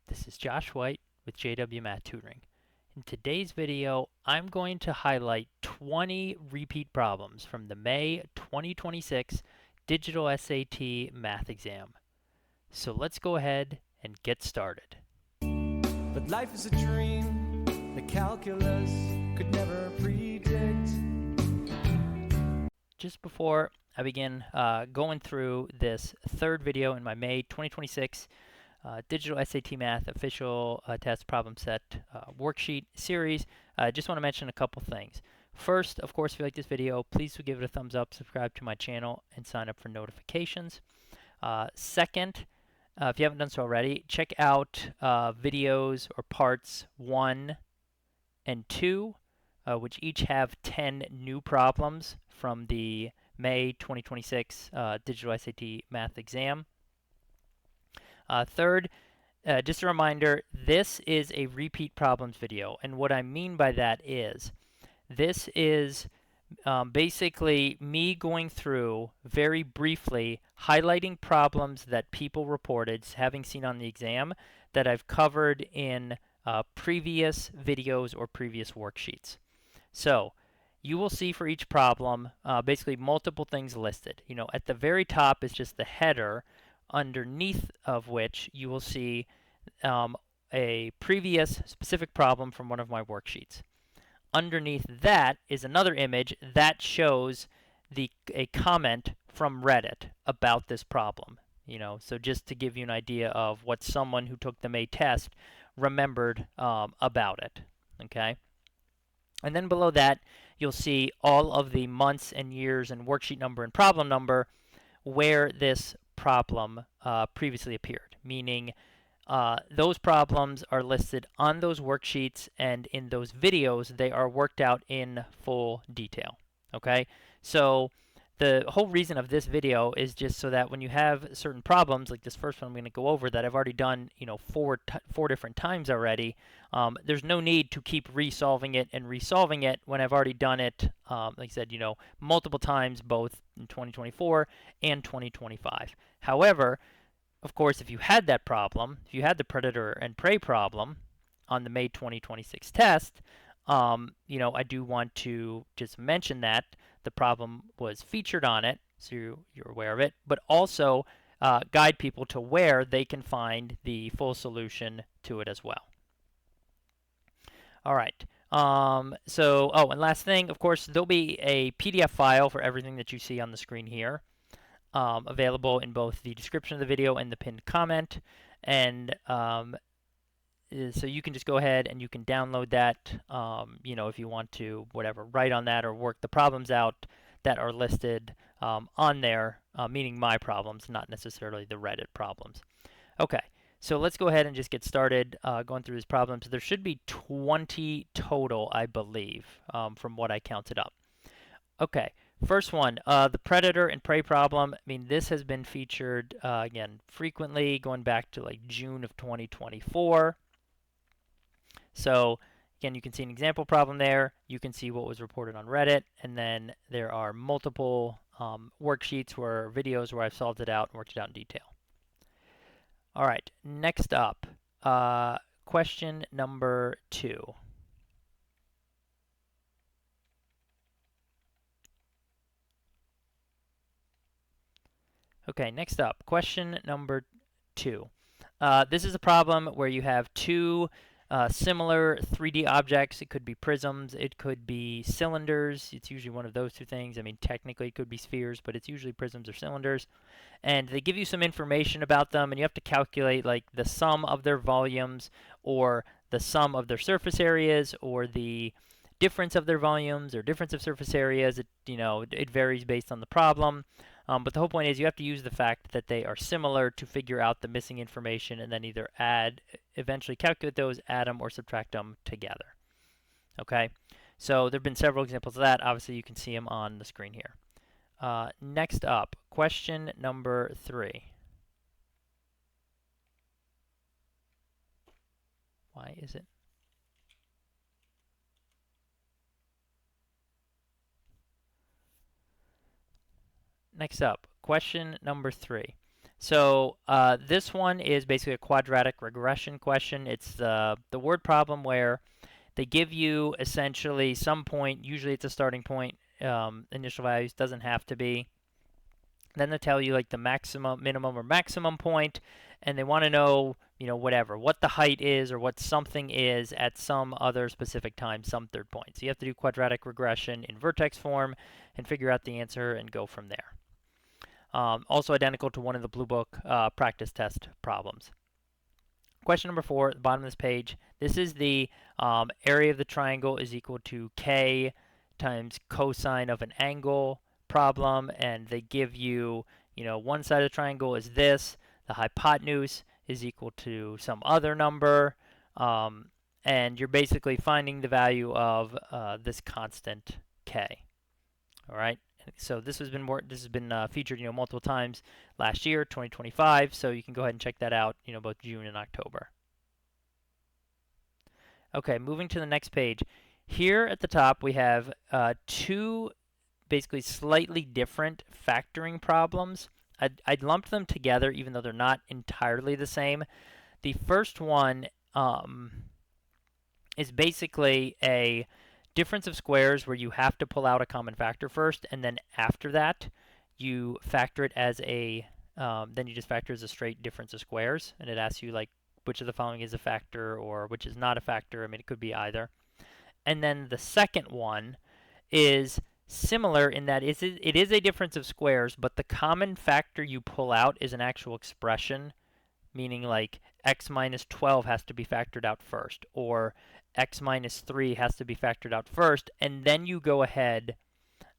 This is Josh White with JW Math Tutoring. In today's video, I'm going to highlight 20 repeat problems from the May 2026 Digital SAT Math exam. So let's go ahead and get started. But life is a dream that calculus could never predict. Just before I begin going through this third video in my May 2026 Digital SAT Math official test problem set worksheet series, I just want to mention a couple things. First, of course, if you like this video, please give it a thumbs up, subscribe to my channel, and sign up for notifications. Second, if you haven't done so already, check out videos or parts 1 and 2, which each have 10 new problems from the May 2026 Digital SAT Math exam. Third, just a reminder, this is a repeat problems video, and what I mean by that is this is basically me going through very briefly highlighting problems that people reported having seen on the exam that I've covered in previous videos or previous worksheets. So you will see for each problem basically multiple things listed. You know, at the very top is just the header, underneath of which you will see a previous specific problem from one of my worksheets. Underneath that is another image that shows a comment from Reddit about this problem. You know, so just to give you an idea of what someone who took the May test remembered about it. Okay. And then below that, you'll see all of the months and years and worksheet number and problem number where this problem previously appeared, meaning those problems are listed on those worksheets, and in those videos they are worked out in full detail. Okay, so the whole reason of this video is just so that when you have certain problems like this first one I'm going to go over that I've already done, you know, four different times already, there's no need to keep resolving it and resolving it when I've already done it, like I said, you know, multiple times, both in 2024 and 2025. However, of course, if you had that problem, if you had the predator and prey problem on the May 2026 test, you know, I do want to just mention that the problem was featured on it, so you're aware of it, but also guide people to where they can find the full solution to it as well. All right. And last thing, of course, there'll be a PDF file for everything that you see on the screen here, available in both the description of the video and the pinned comment. And so you can just go ahead and you can download that, you know, if you want to, whatever, write on that or work the problems out that are listed on there, meaning my problems, not necessarily the Reddit problems. Okay, so let's go ahead and just get started going through these problems. There should be 20 total, I believe, from what I counted up. Okay, first one, the predator and prey problem. I mean, this has been featured, again, frequently, going back to like June of 2024. So again, you can see an example problem there. You can see what was reported on Reddit, and then there are multiple worksheets or videos where I've solved it out and worked it out in detail. All right, next up, question number 2. Okay, next up, question number 2. This is a problem where you have two similar 3D objects. It could be prisms, it could be cylinders. It's usually one of those two things. I mean, technically it could be spheres, but it's usually prisms or cylinders. And they give you some information about them, and you have to calculate like the sum of their volumes, or the sum of their surface areas, or the difference of their volumes or difference of surface areas. It varies based on the problem. But the whole point is you have to use the fact that they are similar to figure out the missing information, and then either eventually calculate those, add them, or subtract them together. Okay, so there have been several examples of that. Obviously, you can see them on the screen here. Next up, question number 3. Why is it? Next up, question number 3. So this one is basically a quadratic regression question. It's the word problem where they give you essentially some point. Usually it's a starting point. Initial values doesn't have to be. Then they tell you like the maximum, minimum, or maximum point, and they want to know, whatever, what the height is or what something is at some other specific time, some third point. So you have to do quadratic regression in vertex form and figure out the answer and go from there. Also identical to one of the Blue Book practice test problems. Question number 4 at the bottom of this page. This is the area of the triangle is equal to k times cosine of an angle problem, and they give you, one side of the triangle is this, the hypotenuse is equal to some other number, and you're basically finding the value of this constant k. All right. So this has been featured multiple times last year, 2025. So you can go ahead and check that out. Both June and October. Okay, moving to the next page. Here at the top we have two basically slightly different factoring problems. I'd lumped them together even though they're not entirely the same. The first one is basically a difference of squares where you have to pull out a common factor first, and then after that you factor it as then you just factor as a straight difference of squares, and it asks you like which of the following is a factor or which is not a factor. I mean, it could be either. And then the second one is similar in that it is a difference of squares, but the common factor you pull out is an actual expression, meaning like x minus 12 has to be factored out first, or x minus 3 has to be factored out first, and then you go ahead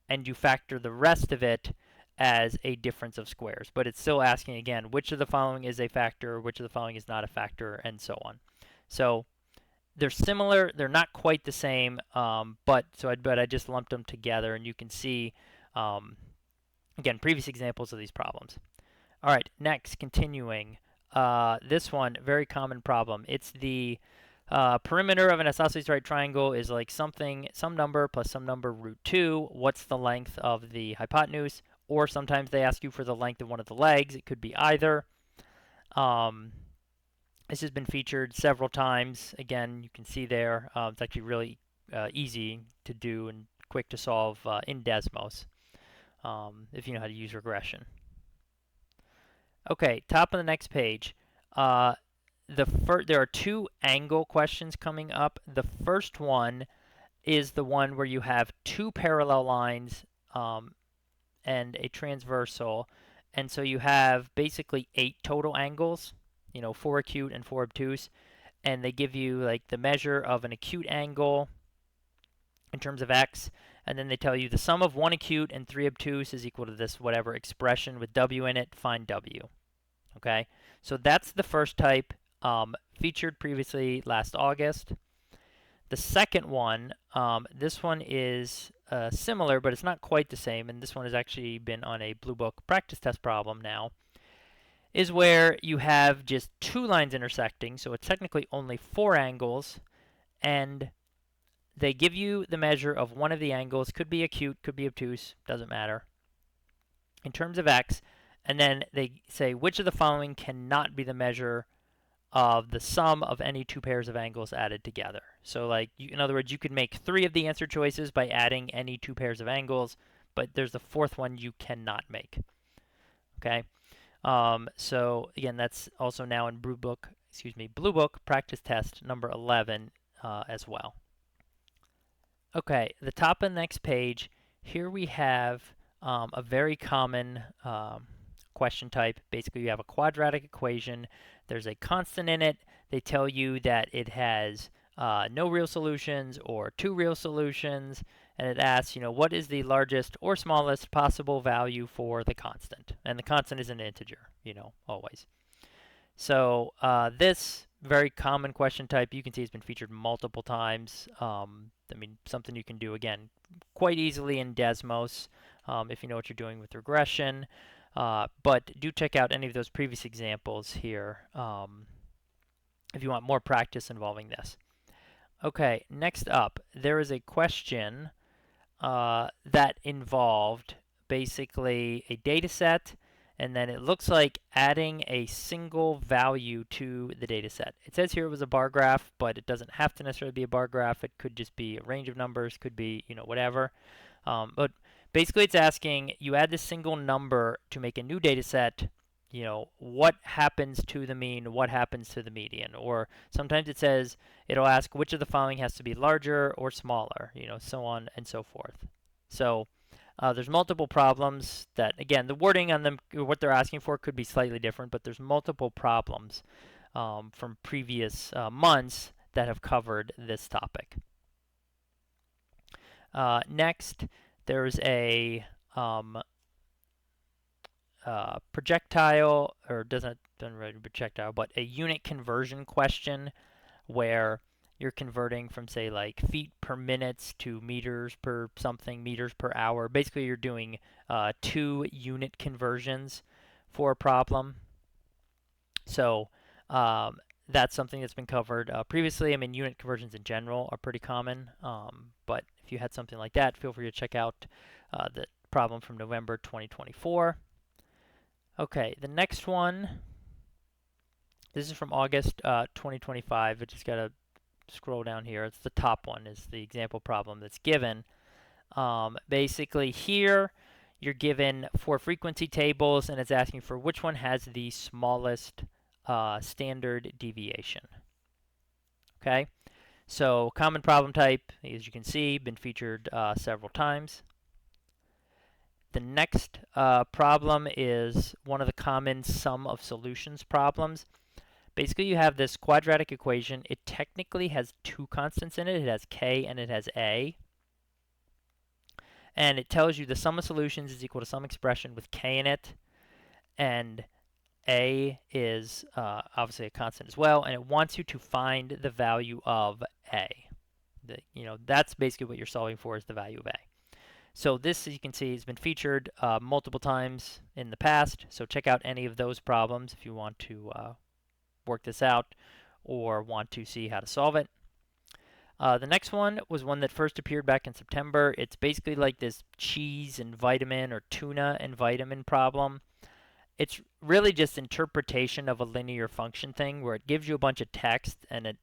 and you factor the rest of it as a difference of squares. But it's still asking again, which of the following is a factor, which of the following is not a factor, and so on. So they're similar, they're not quite the same, but I just lumped them together, and you can see again previous examples of these problems. All right, next, continuing. This one, very common problem. It's the perimeter of an isosceles right triangle is like some number plus some number root 2. What's the length of the hypotenuse? Or sometimes they ask you for the length of one of the legs. It could be either. This has been featured several times. Again, you can see there. It's actually really easy to do and quick to solve in Desmos if you know how to use regression. Okay, top of the next page. There are two angle questions coming up. The first one is the one where you have two parallel lines and a transversal, and so you have basically 8 total angles, 4 acute and 4 obtuse, and they give you like the measure of an acute angle in terms of x, and then they tell you the sum of 1 acute and 3 obtuse is equal to this whatever expression with w in it, find w. Okay, so that's the first type, featured previously last August. The second one, this one is similar, but it's not quite the same, and this one has actually been on a Blue Book practice test problem now, is where you have just 2 lines intersecting, so it's technically only 4 angles, and they give you the measure of one of the angles, could be acute, could be obtuse, doesn't matter, in terms of x, and then they say which of the following cannot be the measure of the sum of any 2 pairs of angles added together. So like, in other words, you could make 3 of the answer choices by adding any 2 pairs of angles, but there's the 4th one you cannot make. Okay, so again, that's also now in Blue Book practice test number 11 as well. Okay, the top of the next page, here we have a very common question type. Basically, you have a quadratic equation. There's a constant in it. They tell you that it has no real solutions or 2 real solutions, and it asks, what is the largest or smallest possible value for the constant? And the constant is an integer, always. So this very common question type, you can see has been featured multiple times. I mean, something you can do, again, quite easily in Desmos if you know what you're doing with regression. But do check out any of those previous examples here if you want more practice involving this. Okay, next up, there is a question that involved basically a data set, and then it looks like adding a single value to the data set. It says here it was a bar graph, but it doesn't have to necessarily be a bar graph. It could just be a range of numbers, could be, whatever. But basically it's asking you add this single number to make a new data set, what happens to the mean, what happens to the median. Or sometimes it says it'll ask which of the following has to be larger or smaller, so on and so forth. So there's multiple problems that, again, the wording on them, what they're asking for could be slightly different, but there's multiple problems from previous months that have covered this topic. Next, there's a projectile, or doesn't really projectile, but a unit conversion question where you're converting from, say, like feet per minutes to meters per something, meters per hour. Basically, you're doing 2 unit conversions for a problem. So that's something that's been covered previously. I mean, unit conversions in general are pretty common, but if you had something like that, feel free to check out the problem from November 2024. Okay, the next one, this is from August 2025. I just got to scroll down here. It's the top one, is the example problem that's given. Basically here, you're given 4 frequency tables, and it's asking for which one has the smallest standard deviation. Okay, so common problem type, as you can see, been featured several times. The next problem is one of the common sum of solutions problems. Basically, you have this quadratic equation. It technically has 2 constants in it. It has k and it has a. And it tells you the sum of solutions is equal to some expression with k in it. And a is obviously a constant as well. And it wants you to find the value of a. That's basically what you're solving for, is the value of a. So this, as you can see, has been featured multiple times in the past. So check out any of those problems if you want to work this out or want to see how to solve it. The next one was one that first appeared back in September. It's basically like this cheese and vitamin, or tuna and vitamin problem. It's really just interpretation of a linear function thing, where it gives you a bunch of text and it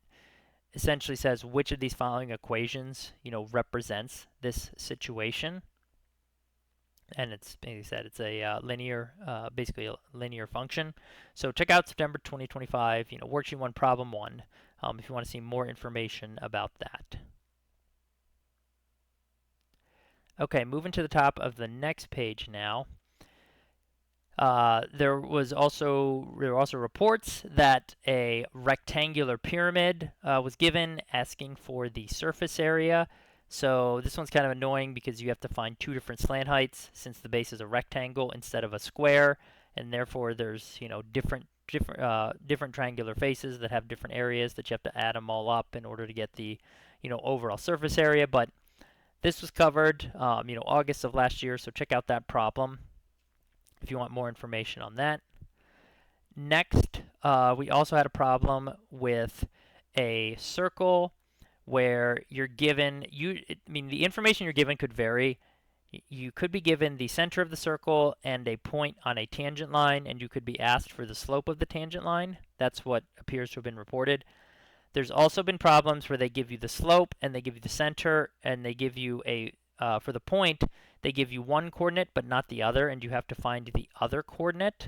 essentially says which of these following equations, represents this situation. And it's, like I said, it's a basically a linear function. So check out September 2025, worksheet 1, problem 1, if you want to see more information about that. Okay, moving to the top of the next page now. There were also reports that a rectangular pyramid was given, asking for the surface area. So this one's kind of annoying because you have to find 2 different slant heights, since the base is a rectangle instead of a square, and therefore there's different triangular faces that have different areas that you have to add them all up in order to get the overall surface area. But this was covered August of last year, so check out that problem if you want more information on that. Next, we also had a problem with a circle where you're given, the information you're given could vary. You could be given the center of the circle and a point on a tangent line, and you could be asked for the slope of the tangent line. That's what appears to have been reported. There's also been problems where they give you the slope and they give you the center, and they give you for the point, they give you one coordinate but not the other, and you have to find the other coordinate.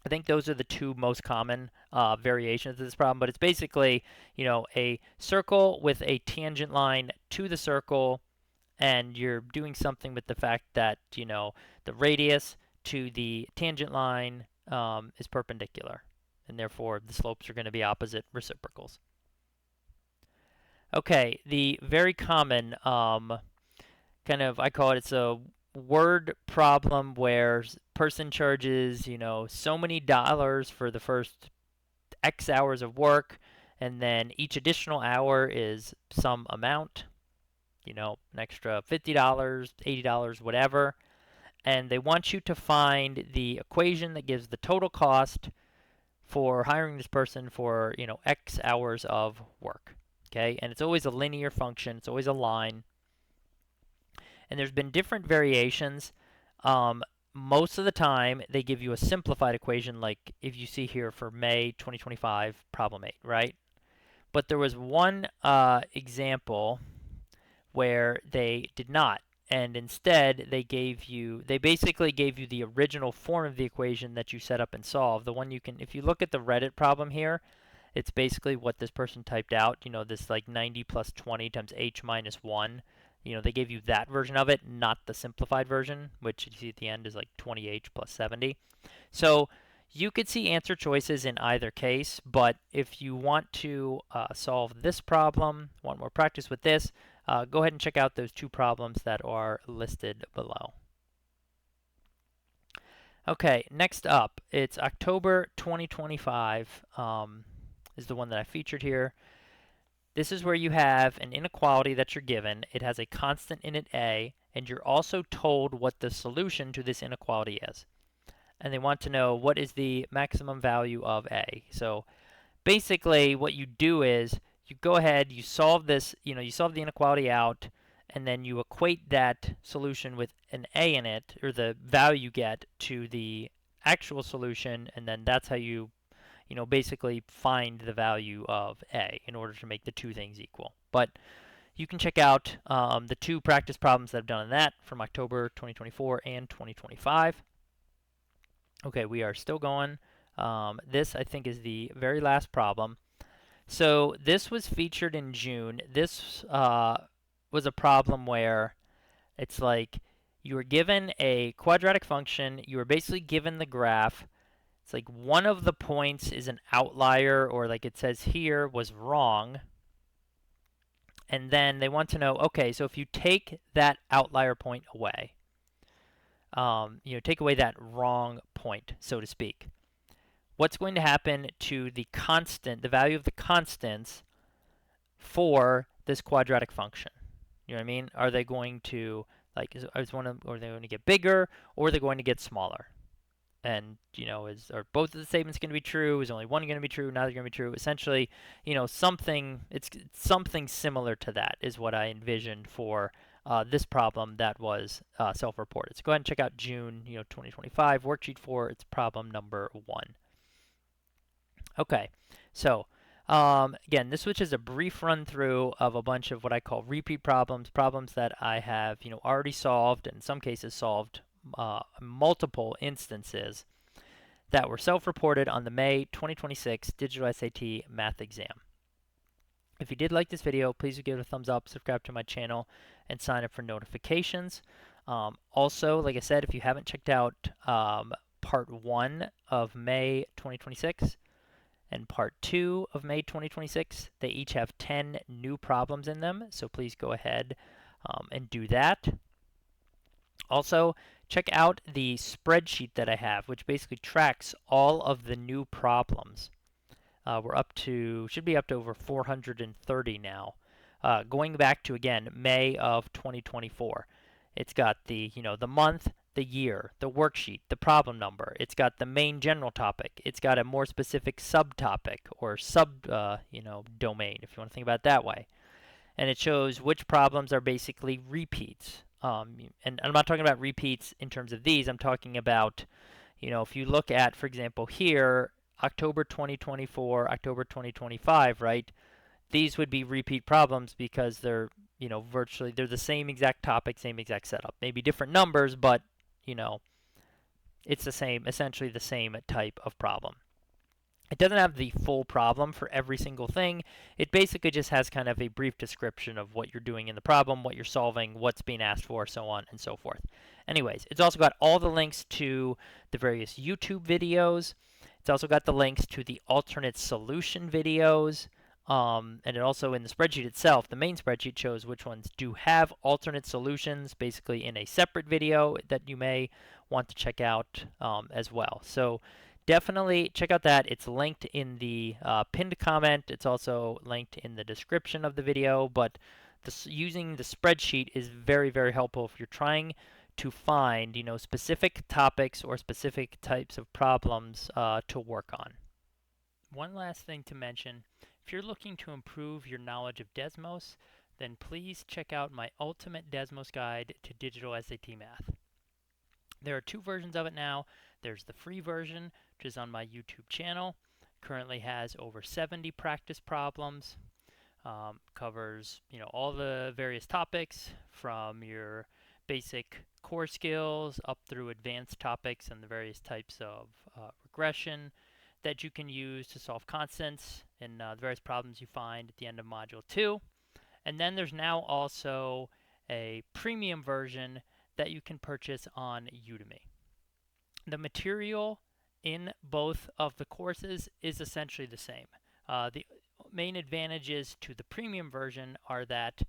I think those are the 2 most common variations of this problem, but it's basically, a circle with a tangent line to the circle, and you're doing something with the fact that, the radius to the tangent line is perpendicular, and therefore the slopes are going to be opposite reciprocals. Okay, the very common I call it's a word problem where person charges, so many dollars for the first X hours of work, and then each additional hour is some amount, an extra $50, $80, whatever. And they want you to find the equation that gives the total cost for hiring this person for, X hours of work. Okay, and it's always a linear function, it's always a line. And there's been different variations. most of the time they give you a simplified equation like if you see here for May 2025 problem 8, right? But there was one example where they did not. And instead, they basically gave you the original form of the equation that you set up and solved. The one you can, if you look at the Reddit problem here, it's basically what this person typed out. This like 90 plus 20 times h minus 1. They gave you that version of it, not the simplified version, which you see at the end is like 20h plus 70. So you could see answer choices in either case, but if you want to solve this problem, want more practice with this, go ahead and check out those two problems that are listed below. Okay, next up, it's October 2025 is the one that I featured here. This is where you have an inequality that you're given. It has a constant in it a, and you're also told what the solution to this inequality is. And they want to know what is the maximum value of a. So basically what you do is you go ahead, you solve this, you solve the inequality out, and then you equate that solution with an a in it, or the value you get, to the actual solution, and then that's how you basically find the value of a in order to make the two things equal. But you can check out the two practice problems that I've done on that from October 2024 and 2025. Okay, we are still going. This, I think, is the very last problem. So this was featured in June. This was a problem where it's like you were given a quadratic function. You were basically given the graph. It's like one of the points is an outlier, or like it says here, was wrong. And then they want to know, okay, so if you take that outlier point away, take away that wrong point, so to speak, what's going to happen to the constant, the value of the constants for this quadratic function? You know what I mean? Are they going to, like, are they going to get bigger, or are they going to get smaller? And are both of the statements going to be true? Is only one going to be true? Neither going to be true? Essentially, it's something similar to that is what I envisioned for this problem that was self-reported. So go ahead and check out June 2025 worksheet 4. It's problem number 1. Okay, so again, this was just a brief run through of a bunch of what I call repeat problems, problems that I have already solved, and in some cases solved multiple instances that were self-reported on the May 2026 Digital SAT Math exam. If you did like this video, please give it a thumbs up, subscribe to my channel, and sign up for notifications. Also, like I said, if you haven't checked out part 1 of May 2026 and part 2 of May 2026, they each have 10 new problems in them, so please go ahead and do that. Also, check out the spreadsheet that I have, which basically tracks all of the new problems. Should be up to over 430 now. Going back to, again, May of 2024. It's got the month, the year, the worksheet, the problem number. It's got the main general topic. It's got a more specific subtopic or domain, if you want to think about it that way. And it shows which problems are basically repeats. And I'm not talking about repeats in terms of these. I'm talking about, if you look at, for example, here, October 2024, October 2025, right? These would be repeat problems because they're, they're the same exact topic, same exact setup. Maybe different numbers, but, it's the same, essentially the same type of problem. It doesn't have the full problem for every single thing. It basically just has kind of a brief description of what you're doing in the problem, what you're solving, what's being asked for, so on and so forth. Anyways, it's also got all the links to the various YouTube videos. It's also got the links to the alternate solution videos. And it also, in the spreadsheet itself, the main spreadsheet shows which ones do have alternate solutions, basically in a separate video that you may want to check out as well. So definitely check out that. It's linked in the pinned comment. It's also linked in the description of the video. But using the spreadsheet is very, very helpful if you're trying to find, specific topics or specific types of problems to work on. One last thing to mention, if you're looking to improve your knowledge of Desmos, then please check out my Ultimate Desmos Guide to Digital SAT Math. There are two versions of it now. There's the free version, which is on my YouTube channel. Currently has over 70 practice problems. Covers all the various topics from your basic core skills up through advanced topics and the various types of regression that you can use to solve constants and the various problems you find at the end of Module 2. And then there's now also a premium version that you can purchase on Udemy. The material in both of the courses is essentially the same. The main advantages to the premium version are that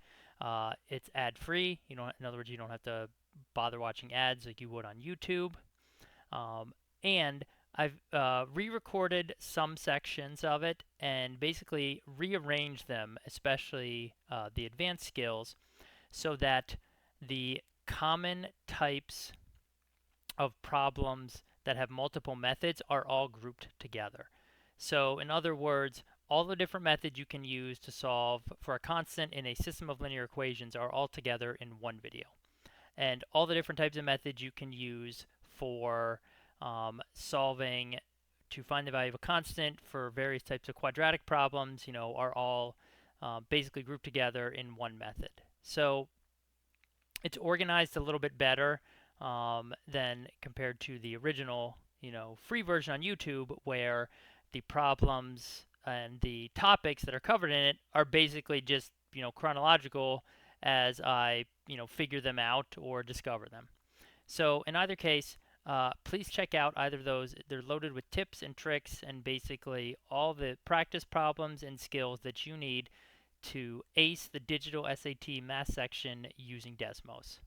it's ad-free. In other words, you don't have to bother watching ads like you would on YouTube. And I've re-recorded some sections of it and basically rearranged them, especially the advanced skills, so that the common types of problems that have multiple methods are all grouped together. So, in other words, all the different methods you can use to solve for a constant in a system of linear equations are all together in one video. And all the different types of methods you can use for solving to find the value of a constant for various types of quadratic problems, are all basically grouped together in one method. So it's organized a little bit better than compared to the original, free version on YouTube, where the problems and the topics that are covered in it are basically just, chronological as I, figure them out or discover them. So in either case, please check out either of those. They're loaded with tips and tricks and basically all the practice problems and skills that you need to ace the digital SAT math section using Desmos.